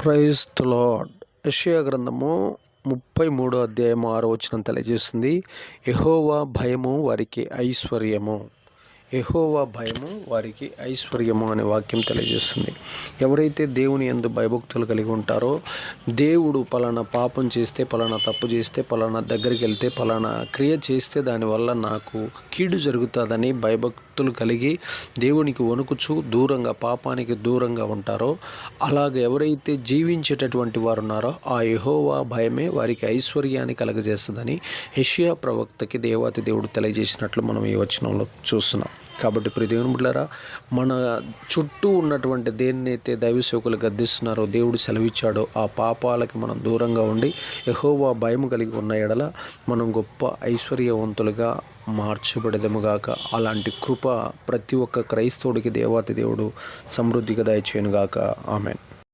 Praise the lord. యెషయా గ్రంథము 33 అధ్యాయం 6 వచనం తెలియజేస్తుంది, యెహోవా భయము వారికి ఐశ్వర్యము. యెహోవా భయము వారికి ఐశ్వర్యము అనే వాక్యం తెలియజేస్తుంది. ఎవరైతే దేవుని యందు భయభక్తులు కలిగి ఉంటారో, దేవుడు పలానా పాపం చేస్తే, పలానా తప్పు చేస్తే, పలానా దగ్గరికి వెళ్తే, పలానా క్రియ చేస్తే దానివల్ల నాకు కీడు జరుగుతుందని భయభక్తులు కలిగి దేవునికి వణుకుచు దూరంగా, పాపానికి దూరంగా ఉంటారో, అలాగ ఎవరైతే జీవించేటటువంటి వారు ఉన్నారో ఆ యెహోవా భయమే వారికి ఐశ్వర్యాన్ని కలగజేస్తుందని యెషయా ప్రవక్తకి దేవాతి దేవుడు తెలియజేసినట్లు మనం ఈ వచనంలో చూస్తున్నాం. కాబట్టి ప్రియ దేవుని బిడ్డలారా, మన చుట్టూ ఉన్నటువంటి దేన్నైతే దైవ సేవకులు గద్దిస్తున్నారో, దేవుడు సెలవిచ్చాడో ఆ పాపాలకి మనం దూరంగా ఉండి యెహోవా భయం కలిగి ఉన్న ఎడల మనం గొప్ప ఐశ్వర్యవంతులుగా మార్చబడదముగాక. అలాంటి కృప ప్రతి ఒక్క క్రైస్తవుడికి దేవాతి దేవుడు సమృద్ధిగా దయచేయునుగాక. ఆమేన్.